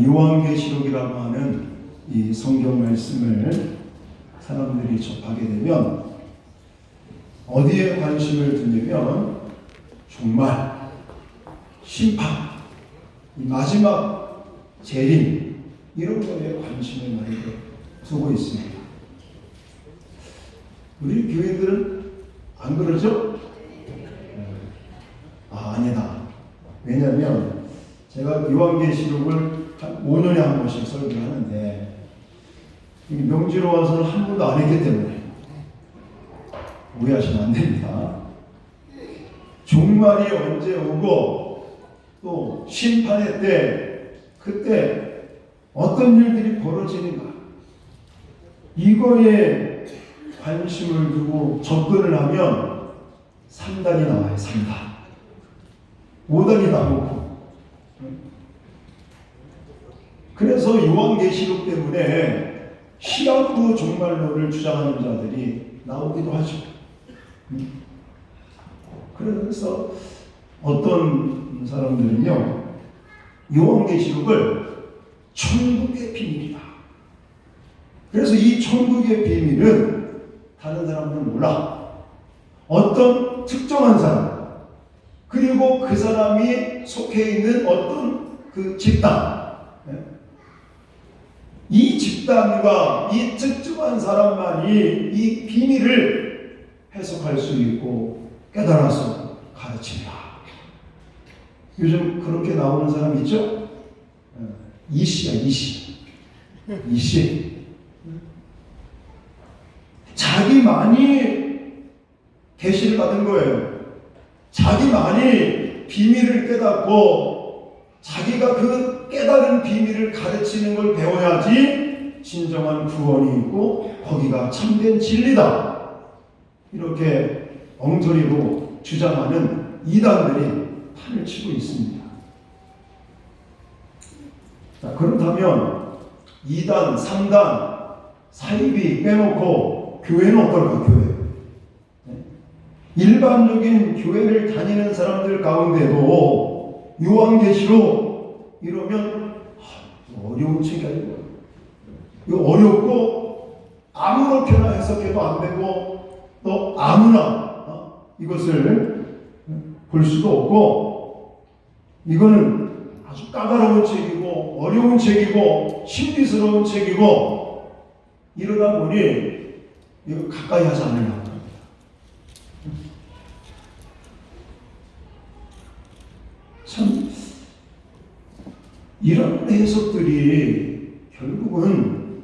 요한계시록이라고 하는 이 성경 말씀을 사람들이 접하게 되면 어디에 관심을 두냐면 종말, 심판, 이 마지막 재림 이런 거에 관심을 많이 두고 있습니다. 우리 교회들은 안 그러죠? 아니다. 왜냐하면 제가 요한계시록을 한 5년에 한 번씩 설교를 하는데 명지로 와서는 한 번도 안 했기 때문에 오해하시면 안 됩니다. 종말이 언제 오고 또 심판의 때 그때 어떤 일들이 벌어지는가 이거에 관심을 두고 접근을 하면 3단이 나와요. 3단 5단이 나오고 그래서 요한계시록 때문에 시한부 종말론을 주장하는 자들이 나오기도 하죠. 그래서 어떤 사람들은요 요한계시록을 천국의 비밀이다. 그래서 이 천국의 비밀은 다른 사람들은 몰라. 어떤 특정한 사람 그리고 그 사람이 속해 있는 어떤 그 집단 이 집단과 이 특정한 사람만이 이 비밀을 해석할 수 있고 깨달아서 가르친다. 요즘 그렇게 나오는 사람 있죠? 이씨야 이씨. 자기만이 계시를 받은 거예요. 자기만이 비밀을 깨닫고 자기가 그 깨달은 비밀을 가르치는 걸 배워야지 진정한 구원이 있고 거기가 참된 진리다. 이렇게 엉터리로 주장하는 이단들이 판을 치고 있습니다. 자, 그렇다면 2단, 3단 사이비 빼놓고 교회는 어떨까? 교회. 일반적인 교회를 다니는 사람들 가운데도 요한계시록 이러면 어려운 책이 아니고 이거 어렵고 아무렇게나 해석해도 안 되고 또 아무나 이것을 볼 수도 없고 이거는 아주 까다로운 책이고 어려운 책이고 신비스러운 책이고 이러다 보니 이거 가까이 하지 않으려고 합니다. 참 이런 해석들이 결국은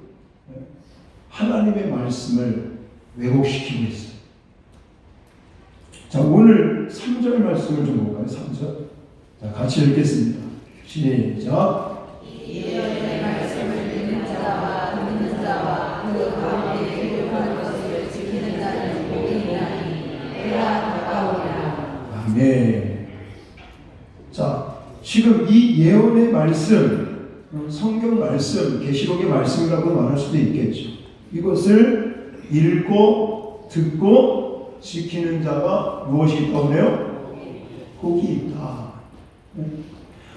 하나님의 말씀을 왜곡시키고 있어요. 자, 오늘 3절 말씀을 좀 볼까요? 3절. 자, 같이 읽겠습니다. 시작. 예언의 말씀을 듣는 자와 듣는 자와 그 가운데 교육하는 것을 지키는 자는 복이 있나니 때가 가까우리라. 아멘. 자, 지금 이 예언의 말씀, 성경 말씀, 계시록의 말씀이라고 말할 수도 있겠죠. 이것을 읽고 듣고 지키는 자가 무엇이 있다고 그래요? 복이 있다.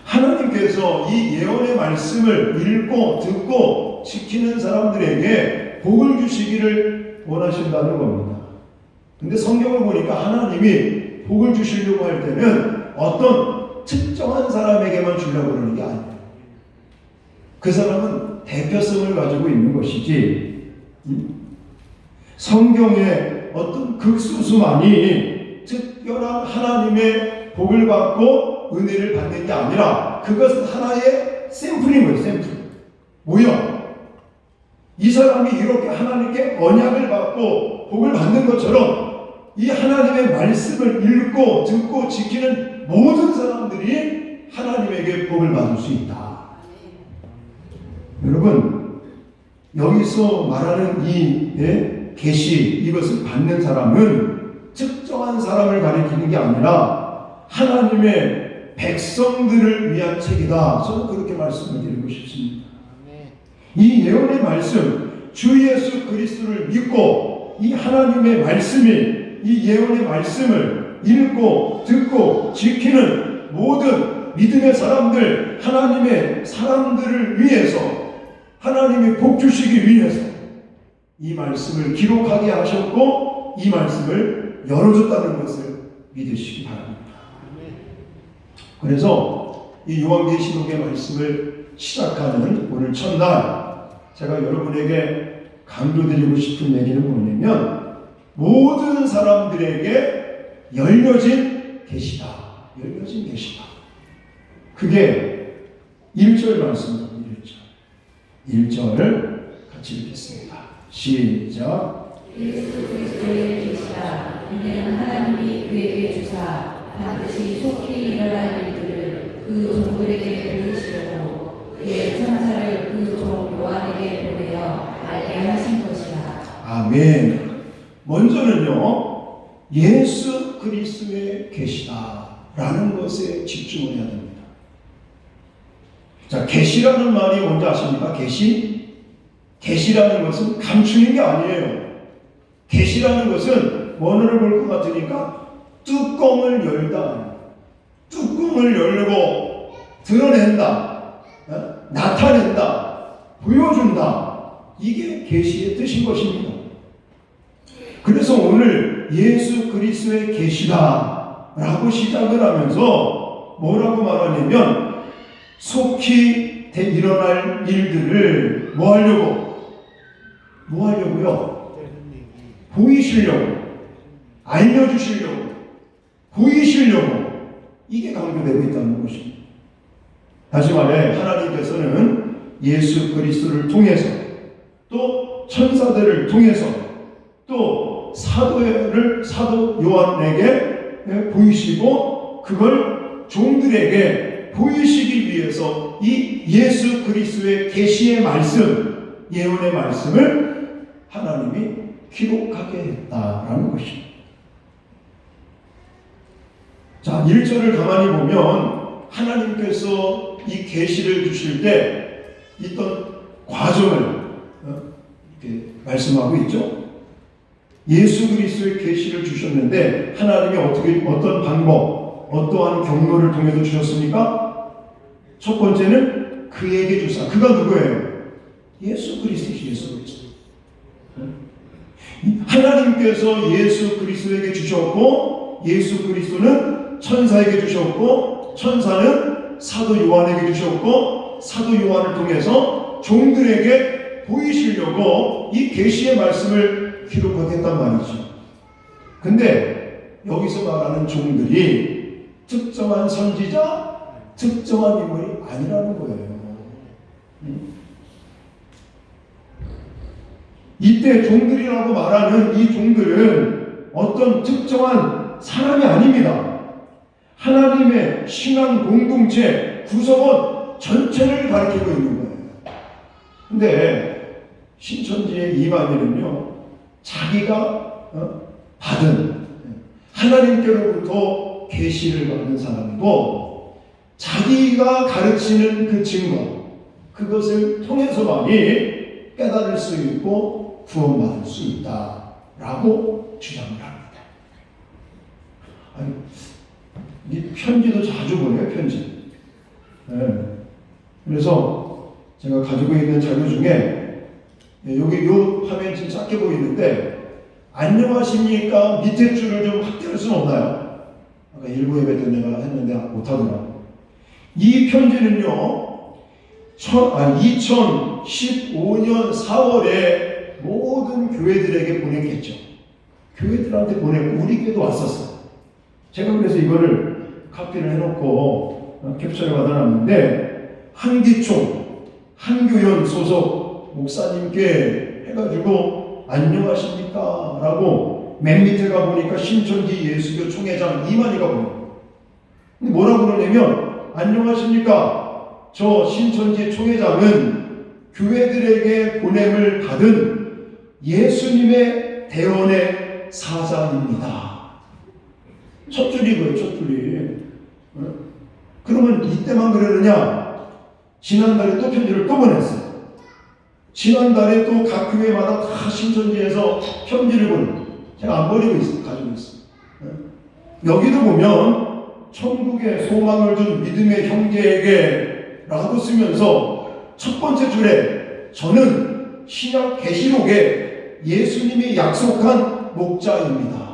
하나님께서 이 예언의 말씀을 읽고 듣고 지키는 사람들에게 복을 주시기를 원하신다는 겁니다. 근데 성경을 보니까 하나님이 복을 주시려고 할 때는 어떤 특정한 사람에게만 주려고 그러는 게 아니에요. 그 사람은 대표성을 가지고 있는 것이지 성경의 어떤 극소수만이 특별한 하나님의 복을 받고 은혜를 받는 게 아니라 그것은 하나의 샘플인 거예요. 샘플. 모형. 이 사람이 이렇게 하나님께 언약을 받고 복을 받는 것처럼 이 하나님의 말씀을 읽고 듣고 지키는 모든 사람들이 하나님에게 복을 받을 수 있다. 여러분, 여기서 말하는 이 계시 이것을 받는 사람은 특정한 사람을 가리키는 게 아니라 하나님의 백성들을 위한 책이다. 저는 그렇게 말씀을 드리고 싶습니다. 이 예언의 말씀, 주 예수 그리스도를 믿고 이 하나님의 말씀이 이 예언의 말씀을 읽고 듣고 지키는 모든 믿음의 사람들, 하나님의 사람들을 위해서, 하나님의 복 주시기 위해서 이 말씀을 기록하게 하셨고 이 말씀을 열어줬다는 것을 믿으시기 바랍니다. 그래서 이 요한계시록의 말씀을 시작하는 오늘 첫날 제가 여러분에게 강조드리고 싶은 얘기는 뭐냐면 모든 사람들에게 열려진 계시다. 열려진 계시다. 그게 1절 말씀입니다. 1절 같이 읽겠습니다. 시작. 예수 그리스도의 계시다. 이는 하나님이 그에게 주사 반드시 속히 일어날 일들을 그 종들에게 보이시려고 그의 천사를 그 종 요한에게 보내어 알게 하신 것이다. 아멘. 먼저는요, 예수 그리스도의 계시다라는 것에 집중을 해야 됩니다. 자, 계시라는 말이 뭔지 아십니까? 계시? 계시라는 것은 감추는 게 아니에요. 계시라는 것은 뭐를 볼 것 같으니까 뚜껑을 열다, 뚜껑을 열고 드러낸다, 나타낸다, 보여준다. 이게 계시의 뜻인 것입니다. 그래서 오늘 예수 그리스도의 계시다라고 시작을 하면서 뭐라고 말하냐면 속히 일어날 일들을 뭐 하려고요? 보이시려고, 알려주시려고, 보이시려고, 이게 강조되고 있다는 것입니다. 다시 말해 하나님께서는 예수 그리스도를 통해서 또 천사들을 통해서 또 사도 요한에게 보이시고 그걸 종들에게 보이시기 위해서 이 예수 그리스도의 계시의 말씀, 예언의 말씀을 하나님이 기록하게 했다라는 것입니다. 자, 1절을 가만히 보면 하나님께서 이 계시를 주실 때 있던 과정을 이렇게 말씀하고 있죠. 예수 그리스도의 계시를 주셨는데 하나님이 어떤 방법, 어떠한 경로를 통해서 주셨습니까? 첫 번째는 그에게 주사. 그가 누구예요? 예수 그리스도지. 예수 그리스도. 하나님께서 예수 그리스도에게 주셨고 예수 그리스도는 천사에게 주셨고 천사는 사도 요한에게 주셨고 사도 요한을 통해서 종들에게 보이시려고 이 계시의 말씀을 기록하겠단 말이죠. 근데 여기서 말하는 종들이 특정한 선지자, 특정한 인물이 아니라는 거예요. 이때 종들이라고 말하는 이 종들은 어떤 특정한 사람이 아닙니다. 하나님의 신앙 공동체, 구성원 전체를 가리키고 있는 거예요. 근데 신천지의 이만희는요, 자기가 받은 하나님께로부터 계시를 받은 사람이고 자기가 가르치는 그 증거, 그것을 통해서만이 깨달을 수 있고 구원받을 수 있다라고 주장을 합니다. 아니, 이 편지도 자주 보내요, 편지. 네. 그래서 제가 가지고 있는 자료 중에 여기 요 화면 지금 작게 보이는데 안녕하십니까 밑에 줄을 좀 확대할 수는 없나요? 아까 일부 예배 때 내가 했는데 못하더라고요. 이 편지는요 2015년 4월에 모든 교회들에게 보냈겠죠. 교회들한테 보냈고 우리 교회도 왔었어요. 제가 그래서 이거를 카피를 해놓고 캡처를 받아놨는데 한기총, 한교연 소속 목사님께 해가지고 안녕하십니까 라고 맨 밑에 가보니까 신천지 예수교 총회장 이만희가 보내요. 근데 뭐라고 그러냐면 안녕하십니까, 저 신천지 총회장은 교회들에게 보냄을 받은 예수님의 대언의 사자입니다. 첫 줄이고요, 첫 줄이. 그러면 이때만 그러느냐? 지난달에 또 편지를 또 보냈어요. 지난달에 또 각 교회마다 다 신천지에서 편지를 보내요. 제가 안 버리고 있어요. 가지고 있어요. 여기도 보면 천국의 소망을 준 믿음의 형제에게 라고 쓰면서 첫 번째 줄에 저는 신약 계시록에 예수님이 약속한 목자입니다.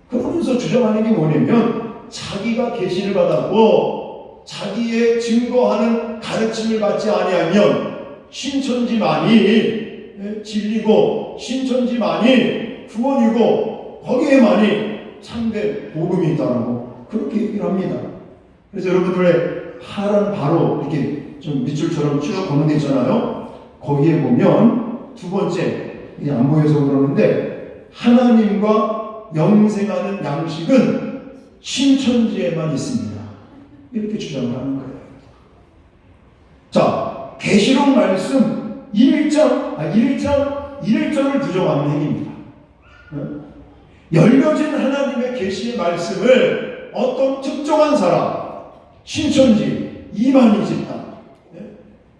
그러면서 주장하는 게 뭐냐면 자기가 계시를 받았고 자기의 증거하는 가르침을 받지 아니하면 신천지만이 진리고 신천지만이 구원이고 거기에만이 참된 복음이 있다라고 그렇게 얘기를 합니다. 그래서 여러분들의 하란 바로 이렇게 좀 밑줄처럼 쭉 걷는 데 있잖아요. 거기에 보면 두 번째, 이게 안 보여서 그러는데 하나님과 영생하는 양식은 신천지에만 있습니다. 이렇게 주장을 하는 거예요. 자, 계시록 말씀 1절을 부정하는 행위입니다. 열려진 하나님의 계시의 말씀을 어떤 특정한 사람, 신천지, 이만희 집단,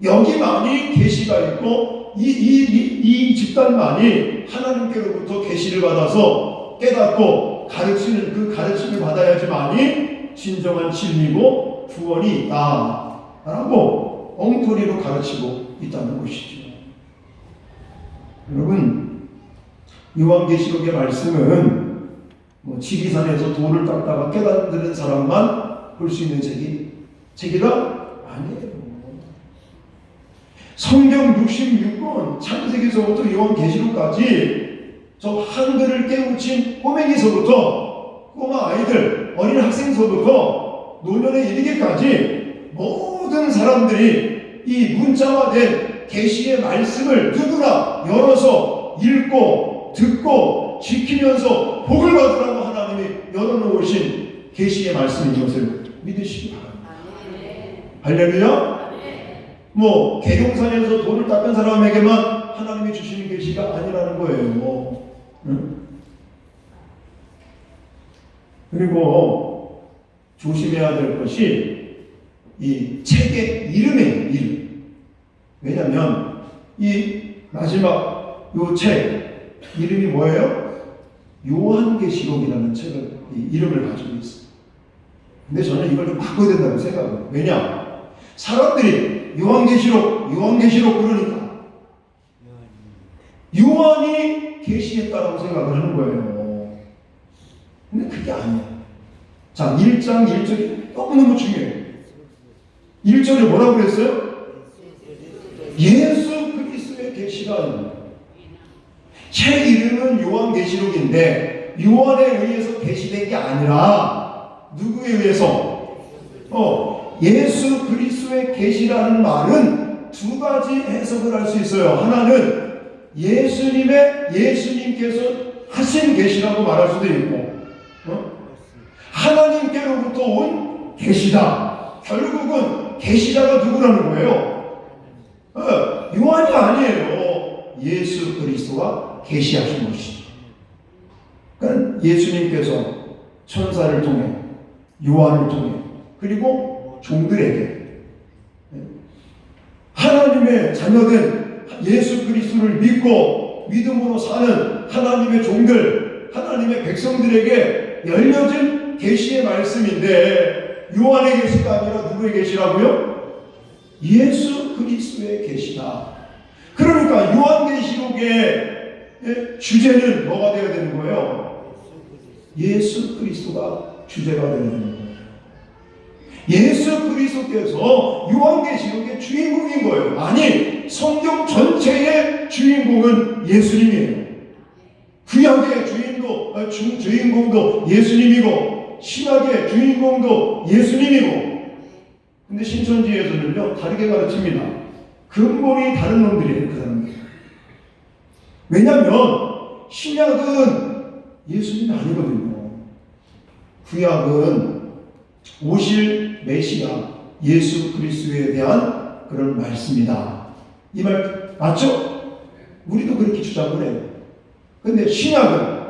여기만이 계시가 있고 이 집단만이 하나님께로부터 계시를 받아서 깨닫고 가르치는 그 가르침을 받아야지만이 진정한 진리고 구원이 있다라고 엉터리로 가르치고 있다는 것이죠. 여러분, 요한계시록의 말씀은 지리산에서 돌을 닦다가 깨닫는 사람만 볼 수 있는 책이라 아니에요. 성경 66권 창세기서부터 요한계시록까지 저 한글을 깨우친 꼬맹이서부터 꼬마 아이들, 어린 학생서부터 노년에 이르기까지 모든 사람들이 이 문자화된 계시의 말씀을 누구나 열어서 읽고 듣고 지키면서 복을 받으라고 하나님이 열어놓으신 계시의 말씀인 것을 믿으시기 바랍니다. 할렐루야. 계룡산에서 돌을 닦은 사람에게만 하나님이 주시는 계시가 아니라는 거예요. 그리고 조심해야 될 것이 이 책의 이름. 왜냐하면 이 마지막 요 책 이름이 뭐예요? 요한계시록이라는 책을 이름을 가지고 있어요. 근데 저는 이걸 좀 바꿔야 된다고 생각해요. 왜냐? 사람들이 요한계시록 그러니까 요한이 계시했다라고 생각을 하는 거예요. 근데 그게 아니에요. 자, 1장 1절이 너무너무 중요해요. 1절에 뭐라고 그랬어요? 예수 그리스도의 계시가 책 이름은 요한계시록인데 요한에 의해서 계시된 게 아니라 누구에 의해서? 예수 그리스도의 계시라는 말은 두 가지 해석을 할 수 있어요. 하나는 예수님께서 하신 계시라고 말할 수도 있고, 하나님께로부터 온 계시다. 결국은 계시자가 누구라는 거예요? 요한이 아니에요. 예수 그리스도가 계시하신 것이죠. 그러니까 예수님께서 천사를 통해, 요한을 통해, 그리고 종들에게 하나님의 자녀된 예수 그리스도를 믿고 믿음으로 사는 하나님의 종들, 하나님의 백성들에게 열려진 계시의 말씀인데 요한의 계시가 아니라 누구의 계시라고요? 예수 그리스도의 계시다. 그러니까 요한계시록의 주제는 뭐가 되어야 되는 거예요? 예수 그리스도가 주제가 되어야 되는 거예요. 예수 그리스도께서 요한계시록의 주인공인 거예요. 아니, 성경 전체의 주인공은 예수님이에요. 구약의 주인공도 예수님이고 신약의 주인공도 예수님이고, 근데 신천지에서는요 다르게 가르칩니다. 근본이 다른 놈들이에요, 그 사람들. 왜냐하면 신약은 예수님이 아니거든요. 구약은 오실 메시아 예수 그리스도에 대한 그런 말씀이다. 이 말 맞죠? 우리도 그렇게 주장을 해요. 근데 신약은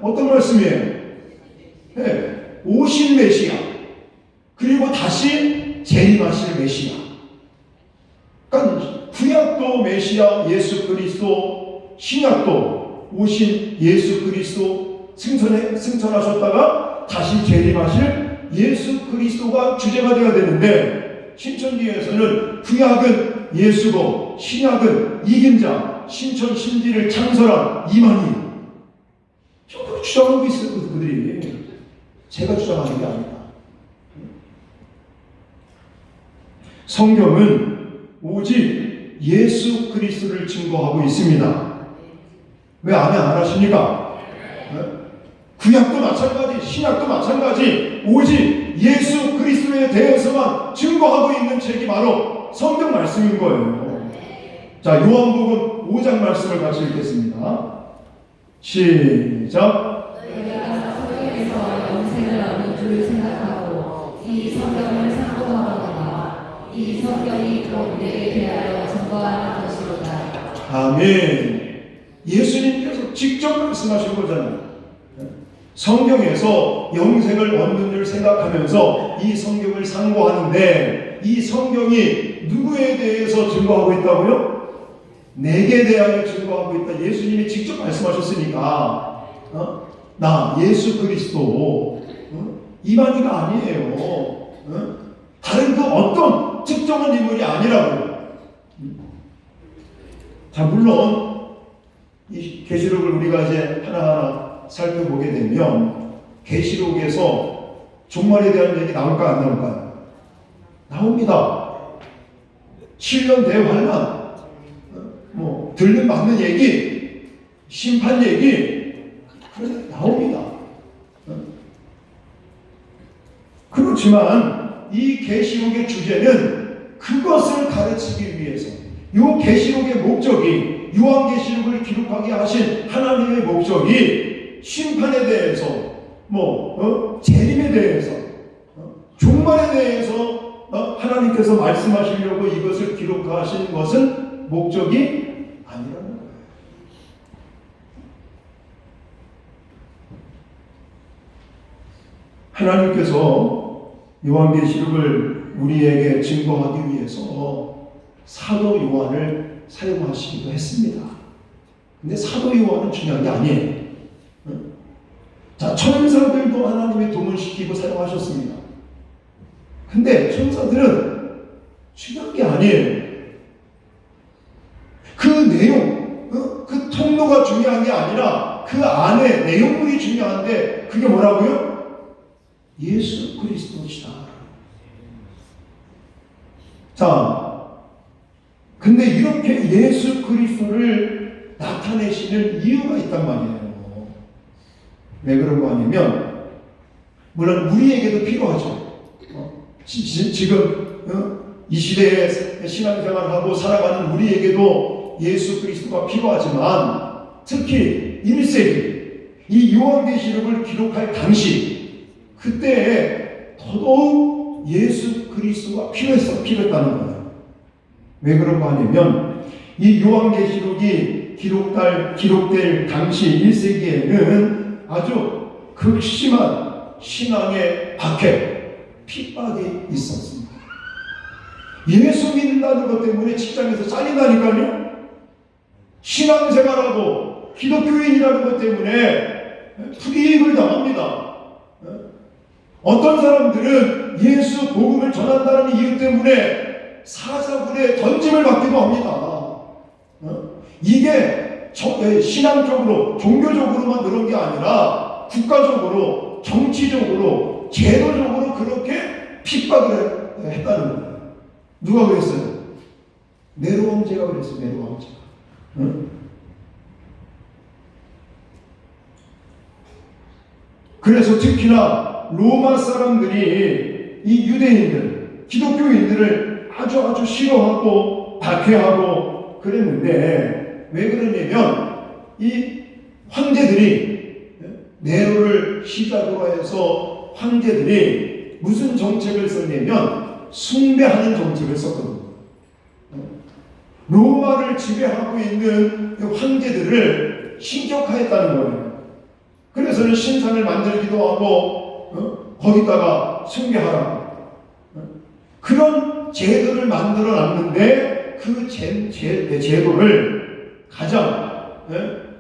어떤 말씀이에요? 네, 오실 메시아 그리고 다시 재림하실 메시아. 그러니까 구약도 메시아 예수 그리스도, 신약도 오신 예수 그리스도, 승천하셨다가 다시 재림하실 예수 그리스도가 주제가 되어야 되는데, 신천지에서는 구약은 예수고 신약은 이긴 자, 신천 신지를 창설한 이만희, 그렇게 주장하고 있어요. 그들이. 제가 주장하는 게 아니다. 성경은 오직 예수 그리스도를 증거하고 있습니다. 왜 아멘 안 하십니까? 구약도 마찬가지, 신약도 마찬가지, 오직 예수 그리스도에 대해서만 증거하고 있는 책이 바로 성경 말씀인 거예요. 자, 요한복음 5장 말씀을 같이 읽겠습니다. 시작. 너희가 성경에서 영생을 얻는 줄 생각하고 이 성경을 상고하거나 이 성경이 곧 내게 대하여 증거하는 것이로다. 아멘. 예수님께서 직접 말씀하신 거잖아요. 성경에서 영생을 얻는 줄 생각하면서 이 성경을 상고하는데, 이 성경이 누구에 대해서 증거하고 있다고요? 내게 대하여 증거하고 있다. 예수님이 직접 말씀하셨으니까, 나 예수 그리스도 이만희가 아니에요. 다른 그 어떤 특정한 인물이 아니라고요. 자, 물론 이 계시록을 우리가 이제 하나하나 살펴보게 되면 계시록에서 종말에 대한 얘기 나올까 안 나올까요? 나옵니다. 7년 대환란, 들림 받는 얘기, 심판 얘기, 나옵니다. 그렇지만 이 계시록의 주제는 그것을 가르치기 위해서, 이 계시록의 목적이, 요한계시록을 기록하게 하신 하나님의 목적이 심판에 대해서, 재림에 대해서, 종말에 대해서 하나님께서 말씀하시려고 이것을 기록하신 것은 목적이 아니라는 거예요. 하나님께서 요한계시록을 우리에게 증거하기 위해서 사도 요한을 사용하시기도 했습니다. 근데 사도 요한은 중요한 게 아니에요. 자, 천사들도 하나님의 도움을 시키고 사용하셨습니다. 근데 천사들은 중요한 게 아니에요. 그 내용, 그 통로가 중요한 게 아니라 그 안에 내용물이 중요한데, 그게 뭐라고요? 예수 그리스도시다. 자, 근데 이렇게 예수 그리스도를 나타내시는 이유가 있단 말이에요. 왜 그런 거 아니면, 물론 우리에게도 필요하죠. 지금 이 시대에 신앙생활을 하고 살아가는 우리에게도 예수 그리스도가 필요하지만, 특히 1세기 이 요한계시록을 기록할 당시, 그때에 더더욱 예수 그리스도가 필요했다는 거예요. 왜 그런 거 아니면, 이 요한계시록이 기록될 당시 1세기에는 아주 극심한 신앙의 박해, 핍박이 있었습니다. 예수 믿는다는 것 때문에 직장에서 잘린다니까요. 신앙생활하고 기독교인이라는 것 때문에 불이익을 당합니다. 어떤 사람들은 예수 복음을 전한다는 이유 때문에 사자굴에 던짐을 받기도 합니다. 이게 신앙적으로, 종교적으로만 그런 게 아니라 국가적으로, 정치적으로, 제도적으로 그렇게 핍박을 했다는 거예요. 누가 그랬어요? 네로 황제가 그랬어요. 네로 황제가. 그래서 특히나 로마 사람들이 이 유대인들, 기독교인들을 아주 싫어하고 박해하고 그랬는데, 왜 그러냐면 이 황제들이, 네로를 시작으로 해서 황제들이 무슨 정책을 썼냐면 숭배하는 정책을 썼거든요. 로마를 지배하고 있는 황제들을 신격화했다는 거예요. 그래서는 신상을 만들기도 하고 거기다가 숭배하라고 그런 제도를 만들어 놨는데, 그 제도를 가장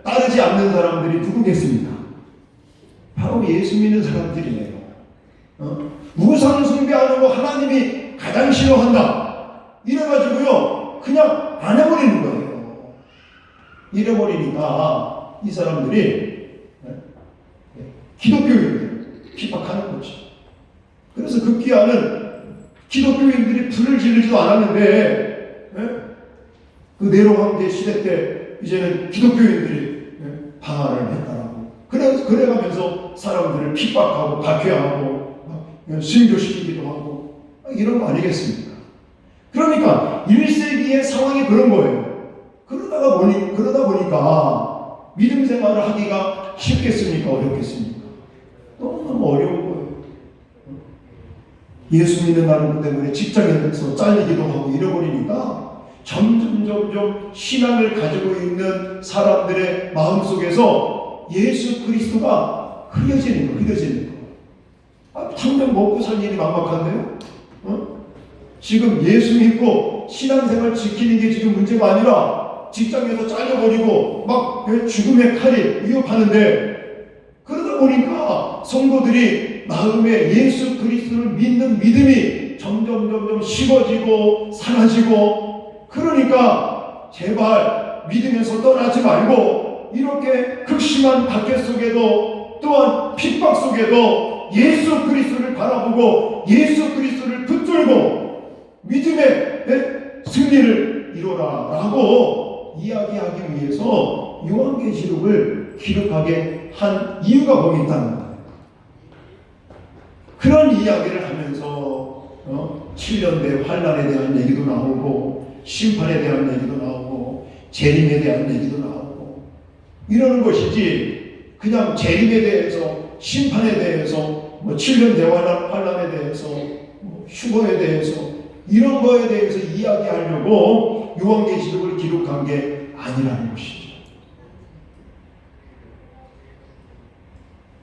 따르지 않는 사람들이 누구겠습니까? 바로 예수 믿는 사람들이에요. 우상 숭배하는 거 하나님이 가장 싫어한다. 이래가지고요, 그냥 안 해버리는 거예요. 이래버리니까 이 사람들이 기독교인을 핍박하는 거죠. 그래서 급기야는 기독교인들이 불을 지르지도 않았는데, 그 네로강대 시대 때 이제는 기독교인들이 방한을 했다라고. 그래가면서 사람들을 핍박하고 박해하고 순교시키기도 하고 이런 거 아니겠습니까? 그러니까 1세기의 상황이 그런 거예요. 그러다 보니까 믿음 생활을 하기가 쉽겠습니까? 어렵겠습니까? 너무너무 어려운 거예요. 예수 믿는다는 것 때문에 직장에서 잘리기도 하고 잃어버리니까 점점 신앙을 가지고 있는 사람들의 마음속에서 예수 그리스도가 흐려지는 거. 당장 먹고 살 일이 막막한데요? 지금 예수 믿고 신앙생활 지키는 게 지금 문제가 아니라 직장에서 잘려버리고 막 죽음의 칼이 위협하는데, 그러다 보니까 성도들이 마음에 예수 그리스도를 믿는 믿음이 점점 식어지고 사라지고, 그러니까 제발 믿음에서 떠나지 말고 이렇게 극심한 박해 속에도 또한 핍박 속에도 예수 그리스도를 바라보고 예수 그리스도를 붙들고 믿음의 승리를 이루라라고 이야기하기 위해서 요한계시록을 기록하게 한 이유가 거기 있다는 거예요. 그런 이야기를 하면서 7년대 환란에 대한 얘기도 나오고 심판에 대한 얘기도 나오고 재림에 대한 얘기도 나오고 이러는 것이지, 그냥 재림에 대해서 심판에 대해서 7년 대환란에 대해서 휴거에 대해서 이런 거에 대해서 이야기하려고 요한계시록을 기록한 게 아니라는 것이죠.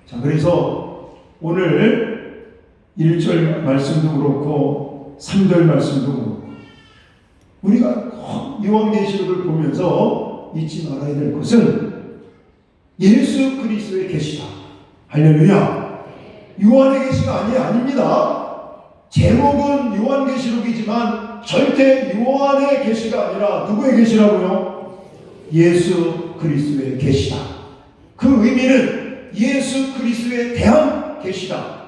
자, 그래서 오늘 1절 말씀도 그렇고 3절 말씀도 그렇고 우리가 꼭 요한계시록을 보면서 잊지 말아야 될 것은 예수 그리스도의 계시다. 할렐루야. 요한의 계시가 아닙니다. 제목은 요한계시록이지만 절대 요한의 계시가 아니라 누구의 계시라고요? 예수 그리스도의 계시다. 그 의미는 예수 그리스도에 대한 계시다.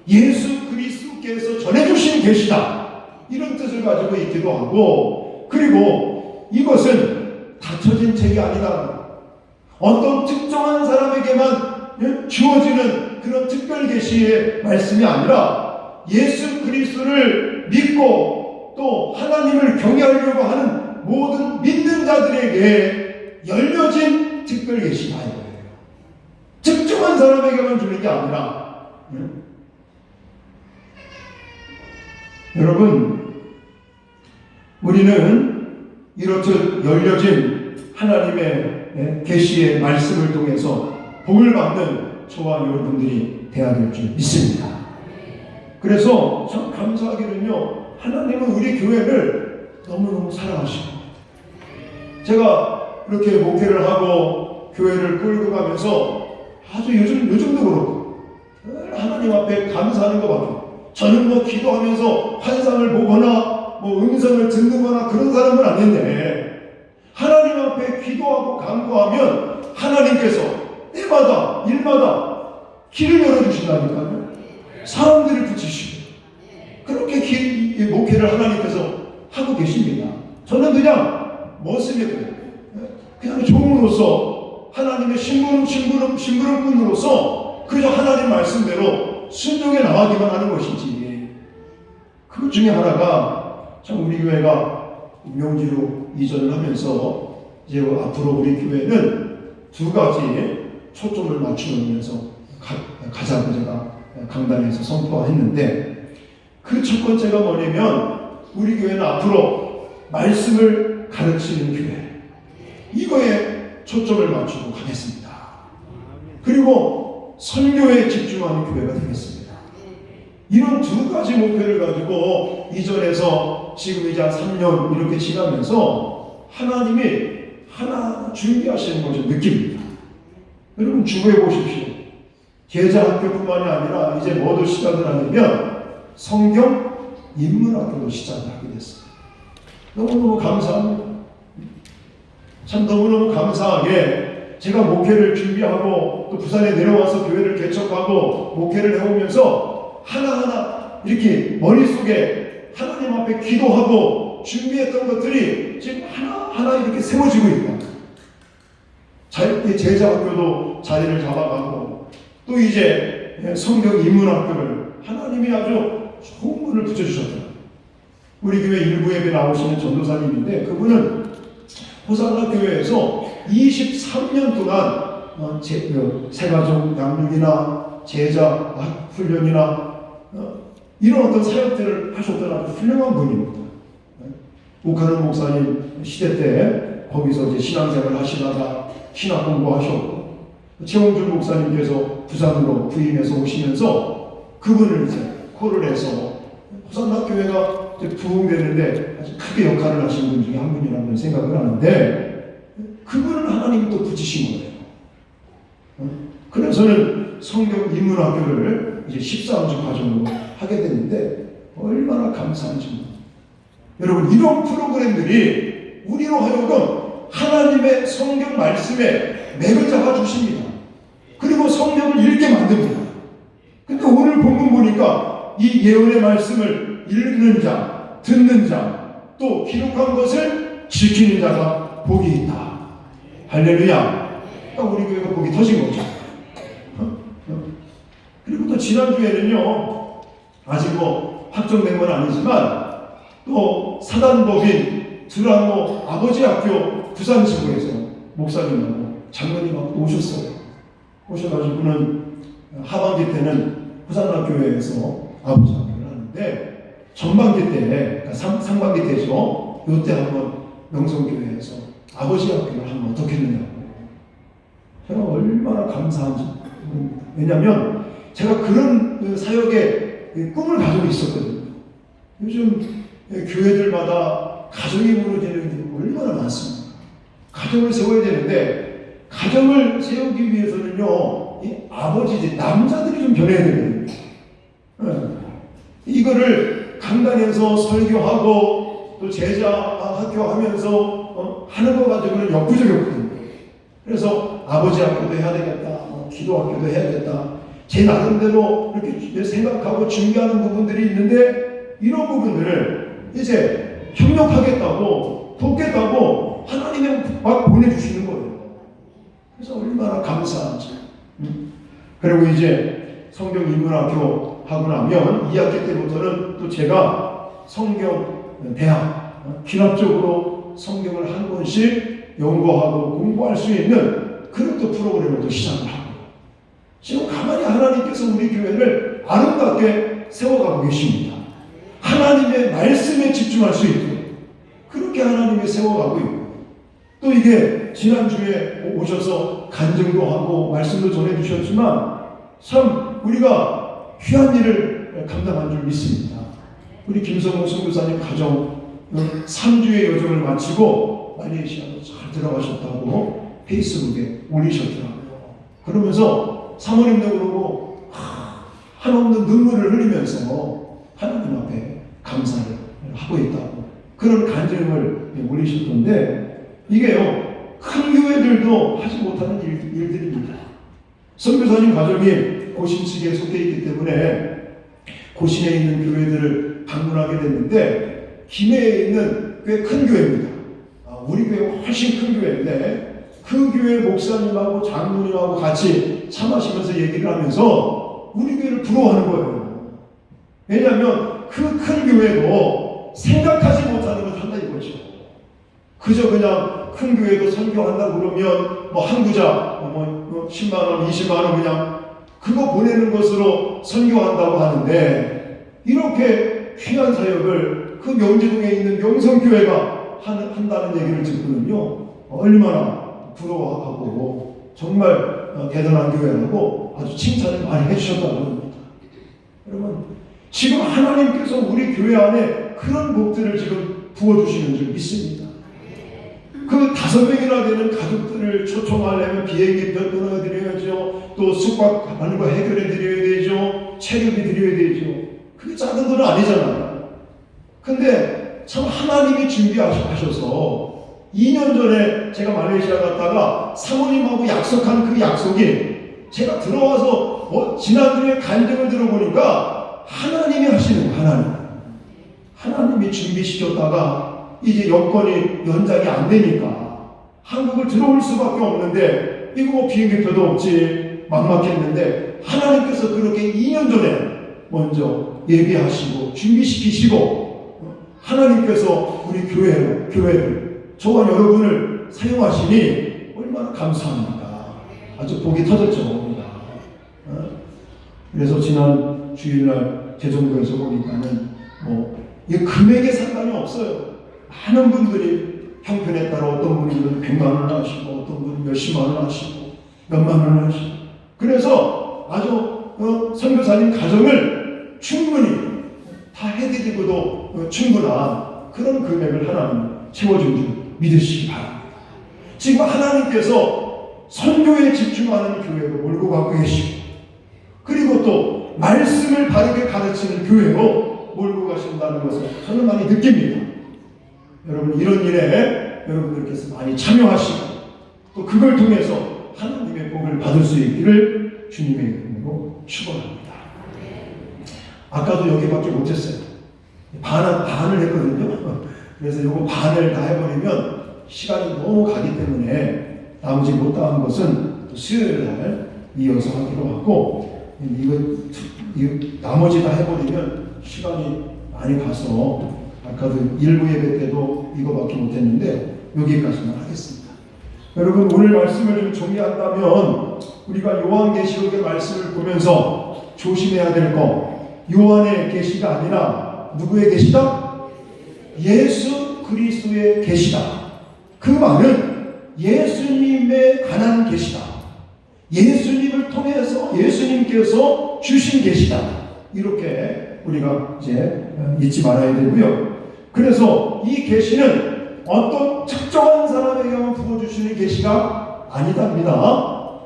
예수 그리스도께서 전해주신 계시다. 이런 뜻을 가지고 있기도 하고, 그리고 이것은 닫혀진 책이 아니다. 어떤 특정한 사람에게만 주어지는 그런 특별 계시의 말씀이 아니라 예수 그리스도를 믿고 또 하나님을 경외하려고 하는 모든 믿는 자들에게 열려진 특별 계시다 이거예요. 특정한 사람에게만 주는 게 아니라, 여러분, 우리는 이렇듯 열려진 하나님의 계시의 말씀을 통해서 복을 받는 저와 여러분들이 되어야 될 줄 믿습니다. 그래서 참 감사하기는요, 하나님은 우리 교회를 너무너무 사랑하시고, 제가 이렇게 목회를 하고 교회를 끌고 가면서 아주 요즘도 그렇고 하나님 앞에 감사하는 것밖에, 저는 기도하면서 환상을 보거나 음성을 듣는거나 그런 사람은 아닌데, 하나님 앞에 기도하고 간구하면 하나님께서 때마다 일마다 길을 열어주신다니까요. 사람들을 붙이시고 그렇게 목회를 하나님께서 하고 계십니다. 저는 그냥 머슴이고요, 그냥 종으로서 하나님의 심부름꾼으로서 그저 하나님 말씀대로 순종해 나가기만 하는 것이지. 그 중에 하나가 참 우리 교회가 명지로 이전을 하면서 이제 앞으로 우리 교회는 두 가지 초점을 맞추면서 가자고 제가 강단에서 선포했는데, 그 첫 번째가 뭐냐면 우리 교회는 앞으로 말씀을 가르치는 교회, 이거에 초점을 맞추고 가겠습니다. 그리고 선교에 집중하는 교회가 되겠습니다. 이런 두 가지 목표를 가지고 이전에서 지금 이제 3년 이렇게 지나면서 하나님이 하나 준비하시는 것을 느낍니다. 여러분 주부해 보십시오. 계좌학교뿐만이 아니라 이제 뭐도 시작을 하냐면 성경 인문학교도 시작을 하게 됐어요. 너무너무 감사합니다. 참 너무너무 감사하게 제가 목회를 준비하고 또 부산에 내려와서 교회를 개척하고 목회를 해오면서 하나하나 이렇게 머릿속에 하나님 앞에 기도하고 준비했던 것들이 지금 하나하나 이렇게 세워지고 있다. 제자학교도 자리를 잡아가고 또 이제 성경 인문학교를 하나님이 아주 좋은 분을 붙여주셨더라고요. 우리 교회 일부 예배 나오시는 전도사님인데 그분은 호산나 교회에서 23년 동안 새가족 양육이나 제자 훈련이나 이런 어떤 사역들을 하셨던 아주 훌륭한 분입니다. 옥하는 목사님 시대 때 거기서 이제 신앙생활을 하시다가 신학 공부하셨고 최홍준 목사님께서 부산으로 부임해서 오시면서 그분을 이제 콜을 해서 호산나 교회가 부흥되는데 아주 크게 역할을 하신 분 중에 한 분이라고 생각을 하는데 그분을 하나님이 또 붙이신 거예요. 그래서는 성경 인문학교를 이제 13주 과정으로 하게 됐는데 얼마나 감사한지. 여러분 이런 프로그램들이 우리로 하여금 하나님의 성경 말씀에 맥을 잡아 주십니다. 그리고 성경을 읽게 만듭니다. 근데 오늘 본문 보니까 이 예언의 말씀을 읽는 자, 듣는 자, 또 기록한 것을 지키는 자가 복이 있다. 할렐루야. 그러니까 우리 교회가 복이 터진 거죠. 그리고 또 지난주에는요, 아직 뭐 확정된 건 아니지만 또 사단법인 드라모 아버지 학교 부산 지부에서 목사님하고 장로님하고 오셨어요. 오셔가지고는 하반기 때는 부산학교에서 아버지 학교를 하는데 전반기 때, 그러니까 상반기 때죠. 이때 한번 명성교회에서 아버지 학교를 하면 어떻겠느냐고. 제가 얼마나 감사한지 모릅니다. 왜냐하면 제가 그런 사역의 꿈을 가지고 있었거든요. 요즘 교회들마다 가정이 무너지는 게 얼마나 많습니까? 가정을 세워야 되는데 가정을 세우기 위해서는요, 이 아버지, 남자들이 좀 변해야 되거든요. 이거를 강단에서 설교하고 또 제자 학교 하면서 하는 거 가지고는 역부족이었거든요. 그래서 아버지 학교도 해야 되겠다, 기도 학교도 해야겠다. 제 나름대로 이렇게 생각하고 준비하는 부분들이 있는데 이런 부분들을 이제 협력하겠다고 돕겠다고 하나님이 막 보내주시는 거예요. 그래서 얼마나 감사한지. 그리고 이제 성경 인문학교 하고 나면 2학기 때부터는 또 제가 성경 대학 기납적으로 성경을 한 권씩 연구하고 공부할 수 있는 그런 또 프로그램을 또 시작을 하고 지금 가만히 하나님께서 우리 교회를 아름답게 세워가고 계십니다. 하나님의 말씀에 집중할 수 있도록 그렇게 하나님이 세워가고 있고 또 이게 지난주에 오셔서 간증도 하고 말씀도 전해주셨지만 참 우리가 귀한 일을 감당한 줄 믿습니다. 우리 김성호 선교사님 가정 3주의 여정을 마치고 말레이시아로 잘 들어가셨다고 페이스북에 올리셨더라고요. 그러면서 사모님도 그러고 한없는 눈물을 흘리면서 하나님 앞에 감사를 하고 있다고 그런 간증을 올리셨던데 이게요 큰 교회들도 하지 못하는 일들입니다. 선교사님 가족이 고신 측에 속해 있기 때문에 고신에 있는 교회들을 방문하게 됐는데 김해에 있는 꽤 큰 교회입니다. 우리 교회가 훨씬 큰 교회인데 그 교회 목사님하고 장로님하고 같이 차 마시면서 얘기를 하면서 우리 교회를 부러워하는 거예요. 왜냐하면 그 큰 교회도 생각하지 못하는 걸 한다 이거죠. 그저 그냥 큰 교회도 선교한다 그러면 뭐 한 구자 10만 원, 20만 원 그냥 그거 보내는 것으로 선교한다고 하는데 이렇게 귀한 사역을 그 명지동에 있는 명성교회가 한다는 얘기를 듣고는요 얼마나 부러워하고 정말 대단한 교회라고 아주 칭찬을 많이 해주셨다고 합니다. 여러분 지금 하나님께서 우리 교회 안에 그런 복들을 지금 부어주시는 줄 믿습니다. 그 5명이나 되는 가족들을 초청하려면 비행기표 끊어드려야죠. 또 숙박하는 거 해결해 드려야 되죠. 체류비 드려야 되죠. 그게 작은 돈은 아니잖아요. 근데 참 하나님이 준비하셔서 2년 전에 제가 말레이시아 갔다가 사모님하고 약속한 그 약속이 제가 들어와서 지난주에 간증을 들어보니까 하나님이 하시는 거예요. 하나님이 준비시켰다가 이제 여건이 연장이 안 되니까 한국을 들어올 수밖에 없는데 이거 뭐 비행기표도 없지 막막했는데 하나님께서 그렇게 2년 전에 먼저 예비하시고 준비시키시고 하나님께서 우리 교회를 저와 여러분을 사용하시니 얼마나 감사합니다. 아주 복이 터졌죠. 그래서 지난 주일날 재정부에서 보니까는 이 금액에 상관이 없어요. 많은 분들이 형편에 따라 어떤 분들은 100만 원 하시고 어떤 분은 몇십만 원 하시고 몇만 원 하시고 그래서 아주 선교사님 가정을 충분히 다 해드리고도 충분한 그런 금액을 하나님 채워준 줄 믿으시기 바랍니다. 지금 하나님께서 선교에 집중하는 교회로 몰고 가고 계시고 그리고 또 말씀을 바르게 가르치는 교회로 몰고 가신다는 것을 저는 많이 느낍니다. 여러분 이런 일에 여러분들께서 많이 참여하시고 또 그걸 통해서 하나님의 복을 받을 수 있기를 주님의 이름으로 축원합니다. 아까도 여기밖에 못했어요. 반을 했거든요. 그래서 이거 반을 다 해버리면 시간이 너무 가기 때문에 나머지 못다한 것은 또 수요일 날 이어서 하기로 하고 이거 나머지 다 해버리면 시간이 많이 가서 아까도 일부 예배 때도 이거밖에 못했는데 여기까지만 하겠습니다. 여러분 오늘 말씀을 좀 정리한다면 우리가 요한계시록의 말씀을 보면서 조심해야 될 거 요한의 계시가 아니라 누구의 계시다? 예수 그리스도의 계시다. 그 말은 예수님에 관한 계시다. 예수님을 통해서 예수님께서 주신 계시다. 이렇게 우리가 이제 잊지 말아야 되고요. 그래서 이 계시는 어떤 특정한 사람에게만 부어주시는 계시가 아니답니다.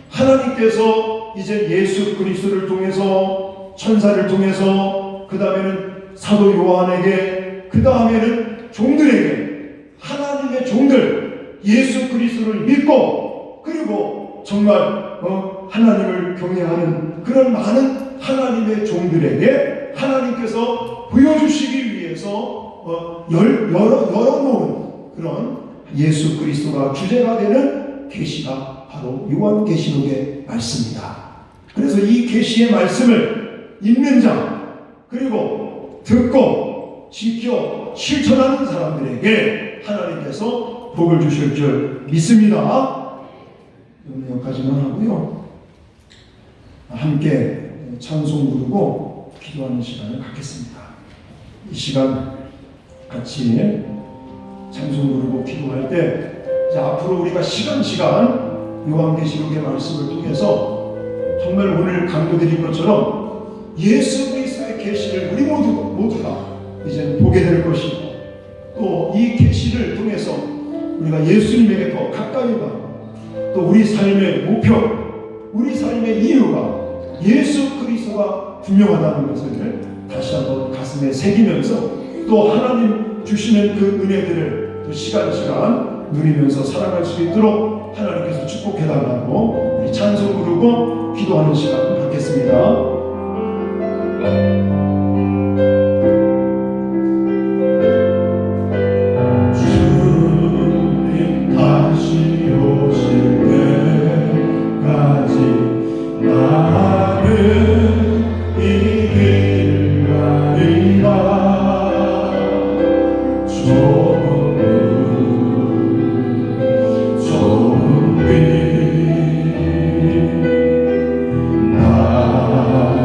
하나님께서 이제 예수 그리스도를 통해서 천사를 통해서 그 다음에는 사도 요한에게 그 다음에는 종들에게 하나님의 종들 예수 그리스도를 믿고 그리고 정말 하나님을 경외하는 그런 많은 하나님의 종들에게 하나님께서 보여주시기 위해서 열어놓은 그런 예수 그리스도가 주제가 되는 계시가 바로 요한계시록의 말씀입니다. 그래서 이 계시의 말씀을 읽는 자 그리고 듣고 지켜 실천하는 사람들에게 하나님께서 복을 주실 줄 믿습니다. 여기까지만 하고요. 함께 찬송 부르고 기도하는 시간을 갖겠습니다. 이 시간 같이 찬송 부르고 기도할 때 이제 앞으로 우리가 시간 요한계시록의 말씀을 통해서 정말 오늘 강조드린 것처럼 예수 그리스도의 계시를 우리 모두가 이제 보게 될 것이고 또 이 계시를 통해서 우리가 예수님에게 더 가까이 가고 또 우리 삶의 목표, 우리 삶의 이유가 예수 그리스도가 분명하다는 것을 다시 한번 가슴에 새기면서 또 하나님 주시는 그 은혜들을 또 시간 누리면서 살아갈 수 있도록 하나님께서 축복해달라고 우리 찬송 부르고 기도하는 시간 갖겠습니다. 주님 다시 오실 때까지 나는 이 길 가리라. 좁은 길 나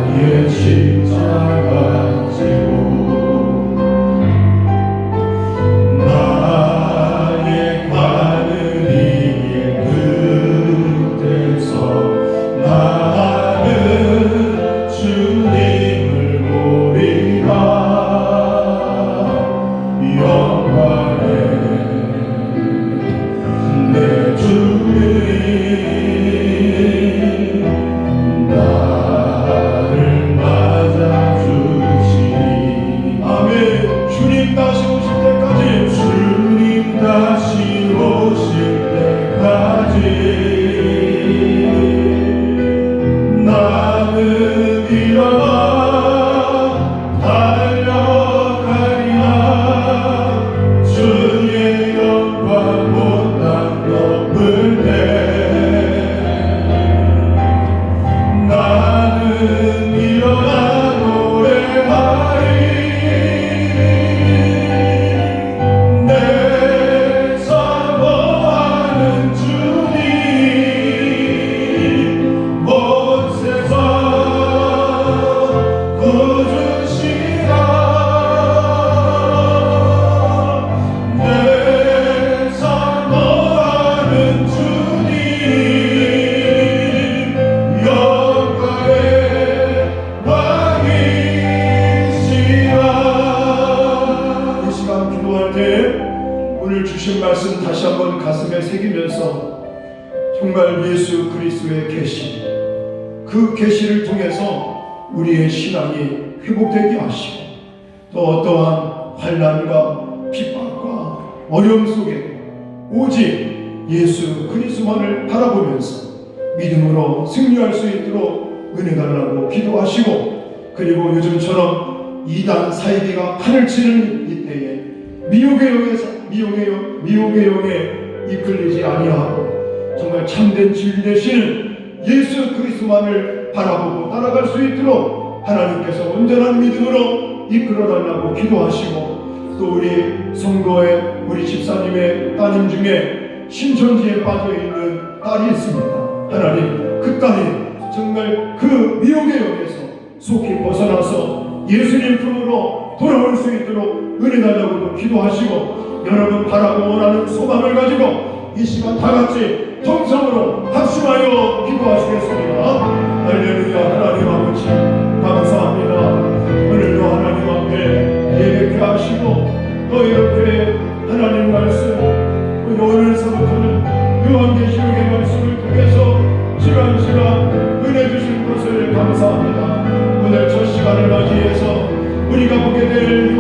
오늘 주신 말씀 다시 한번 가슴에 새기면서 정말 예수 그리스도의 계시, 그 계시를 통해서 우리의 신앙이 회복되게 하시고 또 어떠한 환난과 핍박과 어려움 속에 오직 예수 그리스도만을 바라보면서 믿음으로 승리할 수 있도록 은혜 달라고 기도하시고, 그리고 요즘처럼 이단 사이비가 판을 치는 이때에 미혹의 영에 이끌리지 아니하고 정말 참된 진리 되시는 예수 그리스도만을 바라보고 따라갈 수 있도록 하나님께서 온전한 믿음으로 이끌어달라고 기도하시고, 또 우리 성도의 우리 집사님의 따님 중에 신천지에 빠져있는 딸이 있습니다. 하나님, 그 딸이 정말 그 미혹의 영에서 속히 벗어나서 예수님 품으로 돌아올 수 있도록 은혜 달라고도 기도하시고, 여러분 바라고 원하는 소망을 가지고 이 시간 다같이 정성으로 합심하여 기도하시겠습니다. 할렐루야. 하나님 아버지 감사합니다. 오늘도 하나님 앞에 예배케 하시고 또 이렇게 하나님 말씀, 오늘서부터는 요한계시록의 말씀을 통해서 시간 은혜 주실 것을 감사합니다. 오늘 첫 시간을 맞이해서 우리가 보게 될